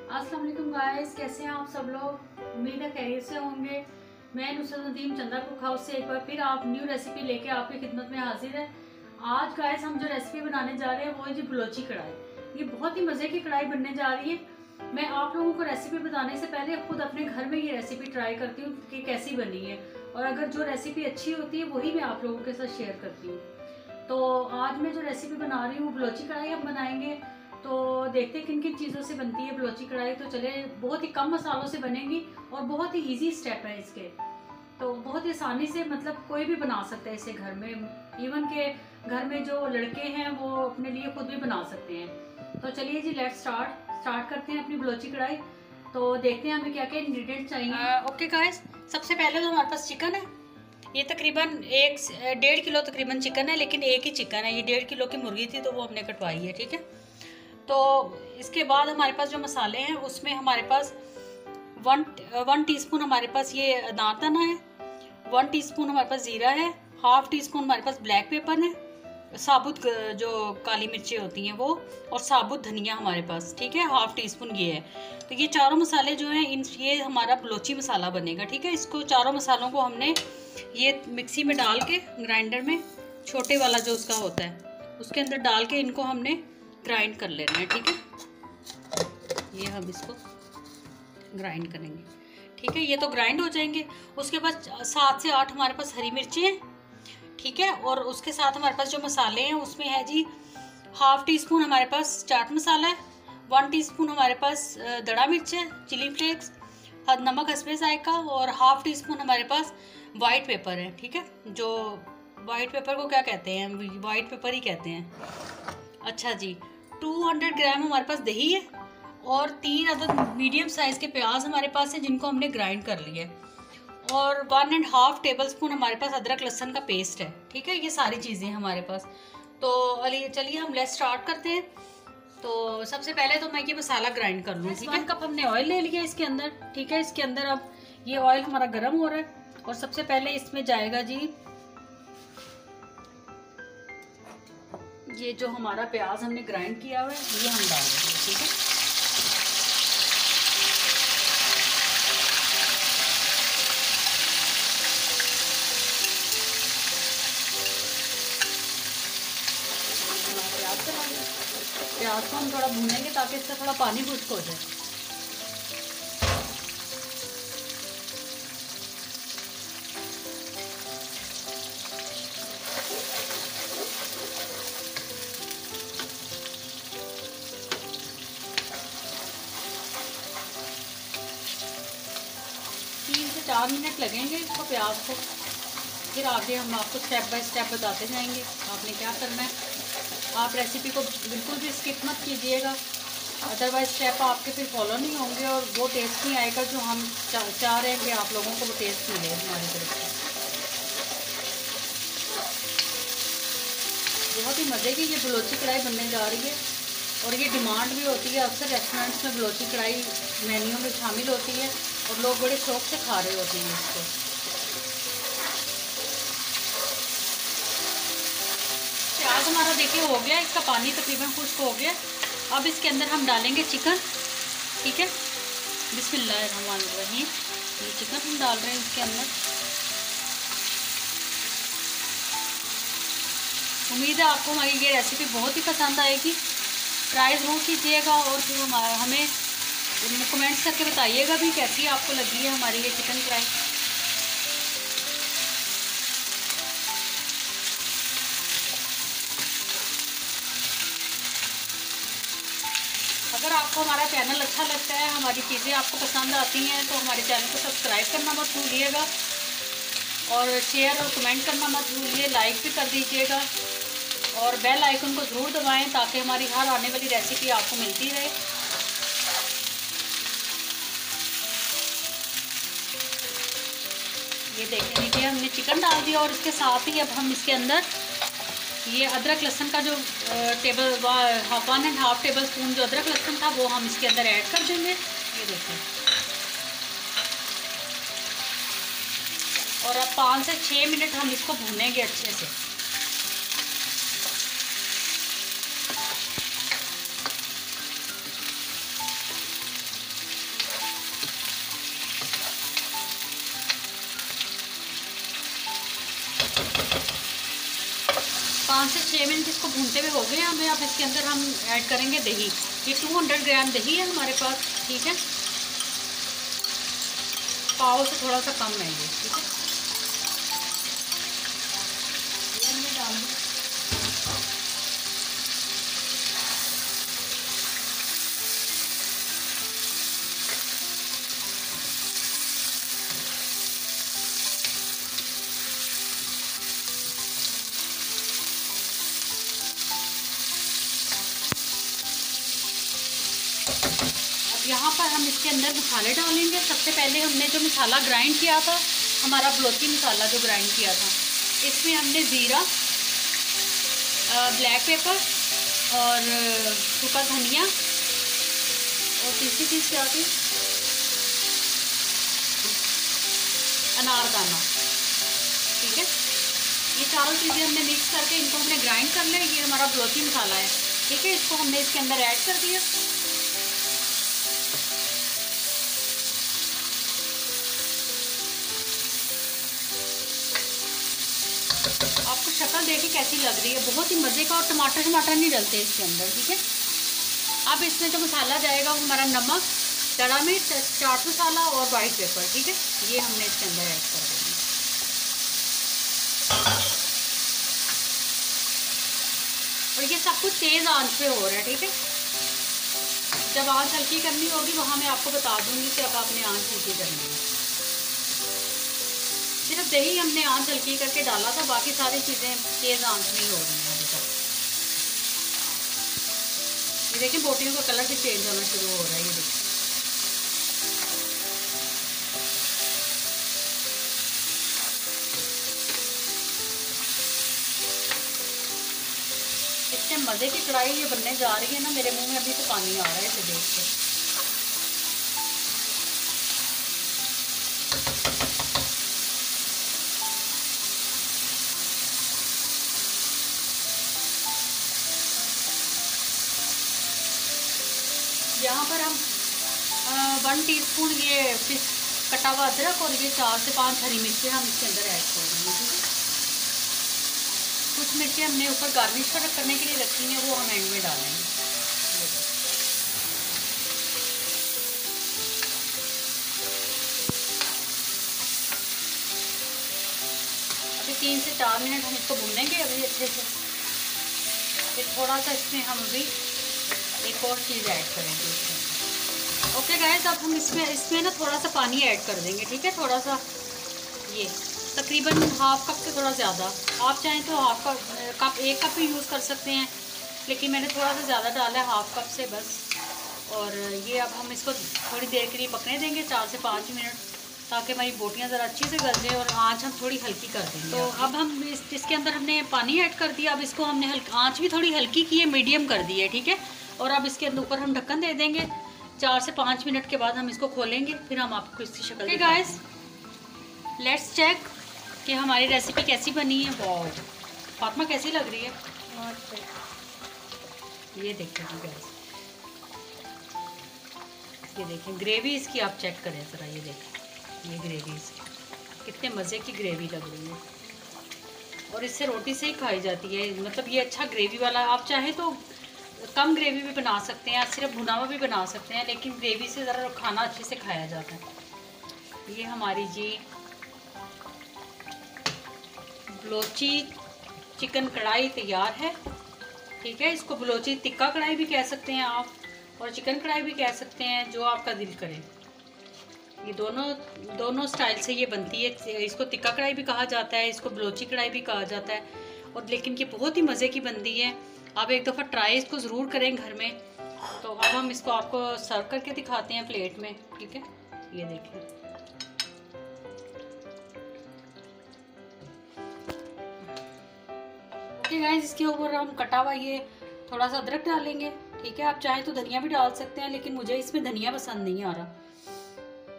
अस्सलाम वालेकुम गाइस, कैसे हैं आप सब लोग। उम्मीद है खैरियत से होंगे। मैं नुसरत नदीम चंदा कुक हाउस से एक बार फिर आप न्यू रेसिपी लेके आपकी खिदमत में हाजिर है। आज गाइस हम जो रेसिपी बनाने जा रहे हैं वो है जी बलोची कढ़ाई। ये बहुत ही मज़े की कढ़ाई बनने जा रही है। मैं आप लोगों को रेसिपी बताने से पहले खुद अपने घर में ये रेसिपी ट्राई करती हूँ कि कैसी बनी है, और अगर जो रेसिपी अच्छी होती है वही मैं आप लोगों के साथ शेयर करती हूँ। तो आज मैं जो रेसिपी बना रही हूँ बलोची कढ़ाई हम बनाएंगे। तो देखते हैं किन किन चीज़ों से बनती है बलोची कढ़ाई। तो चले, बहुत ही कम मसालों से बनेगी और बहुत ही इजी स्टेप है इसके। तो बहुत ही आसानी से मतलब कोई भी बना सकता है इसे घर में। इवन के घर में जो लड़के हैं वो अपने लिए खुद भी बना सकते हैं। तो चलिए जी, लेट्स स्टार्ट करते हैं अपनी बलोची कढ़ाई। तो देखते हैं हमें क्या क्या इंग्रेडिएंट्स चाहिए। ओके गाइस, सबसे पहले तो हमारे पास चिकन है। ये तकरीबन 1.5 किलो तकरीबन चिकन है, लेकिन एक ही चिकन है। ये 1.5 किलो की मुर्गी थी तो वो हमने कटवाई है, ठीक है। तो इसके बाद हमारे पास जो मसाले हैं उसमें हमारे पास वन टीस्पून हमारे पास ये दाना है, 1 टीस्पून हमारे पास ज़ीरा है, हाफ टी स्पून हमारे पास ब्लैक पेपर है, साबुत जो काली मिर्चें होती हैं वो, और साबुत धनिया हमारे पास, ठीक है, हाफ टी स्पून ये है। तो ये चारों मसाले जो हैं ये हमारा बलोची मसाला बनेगा, ठीक है। इसको चारों मसालों को हमने ये मिक्सी में डाल के, ग्राइंडर में छोटे वाला जो उसका होता है उसके अंदर डाल के इनको हमने ग्राइंड कर लेना है, ठीक है। ये हम इसको ग्राइंड करेंगे, ठीक है। ये तो ग्राइंड हो जाएंगे। उसके बाद 7 से 8 हमारे पास हरी मिर्ची हैं, ठीक है। और उसके साथ हमारे पास जो मसाले हैं उसमें है जी हाफ टी स्पून हमारे पास चाट मसाला है, 1 टीस्पून हमारे पास दड़ा मिर्च है, चिली फ्लेक्स, नमक हस्बे जायका, और हाफ टी स्पून हमारे पास वाइट पेपर है, ठीक है। जो वाइट पेपर को क्या कहते हैं, वाइट पेपर ही कहते हैं। अच्छा जी, 200 ग्राम हमारे पास दही है, और 3 अदद मीडियम साइज़ के प्याज हमारे पास है जिनको हमने ग्राइंड कर लिया है, और 1.5 टेबल स्पून हमारे पास अदरक लहसुन का पेस्ट है, ठीक है। ये सारी चीज़ें हैं हमारे पास। तो चलिए हम लेट्स स्टार्ट करते हैं। तो सबसे पहले तो मैं ये मसाला ग्राइंड कर लूँ, ठीक है। 1 कप हमने ऑयल ले लिया इसके अंदर, ठीक है। इसके अंदर अब ये ऑयल हमारा गर्म हो रहा है, और सबसे पहले इसमें जाएगा जी ये जो हमारा प्याज हमने ग्राइंड किया हुआ है ये हम डाल देंगे, ठीक है। प्याज को हम थोड़ा भूनेंगे ताकि इससे थोड़ा पानी खुश्क हो जाए। से 4 मिनट लगेंगे इसको, प्याज को। फिर आगे हम आपको स्टेप बाय स्टेप बताते जाएंगे आपने क्या करना है। आप रेसिपी को बिल्कुल भी स्किप मत कीजिएगा, अदरवाइज स्टेप आपके फिर फॉलो नहीं होंगे और वो टेस्ट नहीं आएगा जो हम चाह रहे हैं कि आप लोगों को वो टेस्ट मिले हमारी तरफ से। बहुत ही मज़े की ये बलोची कढ़ाई बनने जा रही है, और ये डिमांड भी होती है। अक्सर रेस्टोरेंट्स में बलोची कढ़ाई मेन्यू में शामिल होती है और लोग बड़े शौक से खा रहे होते हैं इसको। प्याज हमारा देखिए हो गया, इसका पानी तकरीबन खुश्क हो गया। अब इसके अंदर हम डालेंगे चिकन, ठीक है। बिस्मिल्लाहिर्रहमानिर्रहीम। ये चिकन हम डाल रहे हैं इसके अंदर। उम्मीद है आपको हमारी ये रेसिपी बहुत ही पसंद आएगी। ट्राई ज़रूर कीजिएगा, और फिर हमें कमेंट्स करके बताइएगा भी कैसी आपको लगी है हमारी ये चिकन कढ़ाई। अगर आपको हमारा चैनल अच्छा लगता है, हमारी चीज़ें आपको पसंद आती हैं, तो हमारे चैनल को सब्सक्राइब करना मत भूलिएगा, और शेयर और कमेंट करना मत भूलिए, लाइक भी कर दीजिएगा, और बेल आइकन को ज़रूर दबाएं ताकि हमारी हर आने वाली रेसिपी आपको मिलती रहे। ये देखें कि हमने चिकन डाल दिया, और इसके साथ ही अब हम इसके अंदर ये अदरक लहसुन का जो 1.5 टेबल स्पून जो अदरक लहसुन था वो हम इसके अंदर ऐड कर देंगे। ये देखें, और अब 5 से 6 मिनट हम इसको भूनेंगे अच्छे से। 5 से 6 मिनट इसको भूनते हुए हो गए हमें। अब इसके अंदर हम ऐड करेंगे दही। ये 200 ग्राम दही है हमारे पास, ठीक है। पाव से थोड़ा सा कम है ये, ठीक है। ये हमने डाल दिया। यहाँ पर हम इसके अंदर मसाले डालेंगे। सबसे पहले हमने जो मसाला ग्राइंड किया था, हमारा बलोची मसाला जो ग्राइंड किया था, इसमें हमने ज़ीरा, ब्लैक पेपर और सूखा धनिया और तीसरी चीज़ क्या थी, अनारदाना, ठीक है। ये चारों चीज़ें हमने मिक्स करके इनको हमने ग्राइंड कर लिया। ये हमारा बलोची मसाला है, ठीक है। इसको हमने इसके अंदर ऐड कर दिया। आपको शक्ल देख के कैसी लग रही है, बहुत ही मज़े का। और टमाटर नहीं डलते इसके अंदर, ठीक है। अब इसमें जो मसाला जाएगा वो हमारा नमक, खड़ा मिर्च, चाट मसाला और वाइट पेपर, ठीक है। ये हमने इसके अंदर ऐड कर देंगे। और ये सब कुछ तेज़ आंच पे हो रहा है, ठीक है। जब आंच हल्की करनी होगी वहाँ मैं आपको बता दूंगी कि अब आपने आंच हल्की करनी है। सिर्फ दही हमने आंच हल्की करके डाला था, बाकी सारी चीज़ें तेज़ आंच में ही हो रही हैं अभी तक। ये देखिए बोटियों का कलर भी चेंज होना शुरू हो रहा है, ये देखिए। इतने मज़े की कढ़ाई ये बनने जा रही है ना, मेरे मुंह में अभी तो पानी आ रहा है इसे देख के। यहाँ पर हम 1 टीस्पून ये कटा हुआ अदरक और ये 4 से 5 हरी मिर्चें हम इसके अंदर ऐड कर देंगे, ठीक है। कुछ मिर्चें हमने ऊपर गार्निश करने के लिए रखी हैं, वो हम एंड में डालेंगे। अभी 3 से 4 मिनट हम इसको भूनेंगे अभी अच्छे से। फिर थोड़ा सा इसमें हम अभी एक और चीज़ ऐड करेंगे इसमें। ओके गाइस, अब हम इसमें ना थोड़ा सा पानी ऐड कर देंगे, ठीक है। थोड़ा सा, ये तकरीबन हाफ कप से थोड़ा ज़्यादा। आप चाहें तो हाफ कप 1 कप भी यूज़ कर सकते हैं, लेकिन मैंने थोड़ा सा ज़्यादा डाला है, हाफ कप से बस। और ये अब हम इसको थोड़ी देर के लिए पकने देंगे, 4 से 5 मिनट, ताकि हमारी बोटियाँ ज़रा अच्छी से गल जाए। और आँच हम थोड़ी हल्की कर देंगे। तो अब हम इसके अंदर हमने पानी ऐड कर दिया। अब इसको हमने आँच भी थोड़ी हल्की की है, मीडियम कर दी है, ठीक है। और अब इसके ऊपर हम ढक्कन दे देंगे। 4 से 5 मिनट के बाद हम इसको खोलेंगे, फिर हम आपको इसकी शक्ल दिखाएंगे। गाइस, लेट्स चेक कि हमारी रेसिपी कैसी बनी है। वाह, फातिमा कैसी लग रही है? ये देखिए गाइस, ये देखें ग्रेवी इसकी, आप चेक करें ज़रा। ये देखें, ये ग्रेवी इसकी कितने मज़े की ग्रेवी लग रही है। और इससे रोटी से ही खाई जाती है, मतलब ये अच्छा ग्रेवी वाला। आप चाहे तो कम ग्रेवी भी बना सकते हैं, सिर्फ भुना हुआ भी बना सकते हैं, लेकिन ग्रेवी से ज़रा खाना अच्छे से खाया जाता है। ये हमारी जी बलोची चिकन कढ़ाई तैयार है, ठीक है। इसको बलोची टिक्का कढ़ाई भी कह सकते हैं आप, और चिकन कढ़ाई भी कह सकते हैं, जो आपका दिल करे। ये दोनों स्टाइल से ये बनती है। इसको टिक्का कढ़ाई भी कहा जाता है, इसको बलोची कढ़ाई भी कहा जाता है। और लेकिन ये बहुत ही मज़े की बनती है। आप एक दफ़ा ट्राई इसको ज़रूर करें घर में। तो अब हम इसको आपको सर्व करके दिखाते हैं प्लेट में, ठीक है। ये देखिए, ओके गाइस, इसके ऊपर हम कटा हुआ ये थोड़ा सा अदरक डालेंगे, ठीक है। आप चाहें तो धनिया भी डाल सकते हैं, लेकिन मुझे इसमें धनिया पसंद नहीं आ रहा,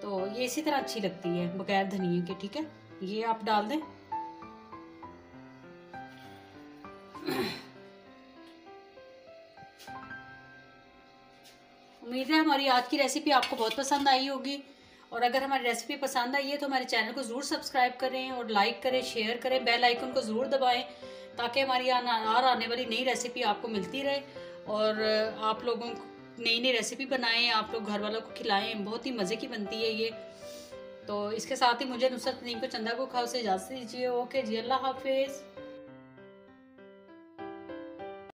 तो ये इसी तरह अच्छी लगती है बगैर धनिया के, ठीक है। ये आप डाल दें। उम्मीद है हमारी आज की रेसिपी आपको बहुत पसंद आई होगी। और अगर हमारी रेसिपी पसंद आई है तो हमारे चैनल को ज़रूर सब्सक्राइब करें और लाइक करें, शेयर करें, बेल आइकन को ज़रूर दबाएं, ताकि हमारी और आने वाली नई रेसिपी आपको मिलती रहे और आप लोगों को नई नई रेसिपी बनाएं, आप लोग घर वालों को खिलाएं। बहुत ही मज़े की बनती है ये। तो इसके साथ ही मुझे नुसरत नदीम को चंदा को खाओ से इजाज़त दीजिए। ओके जी, अल्लाह हाफिज़।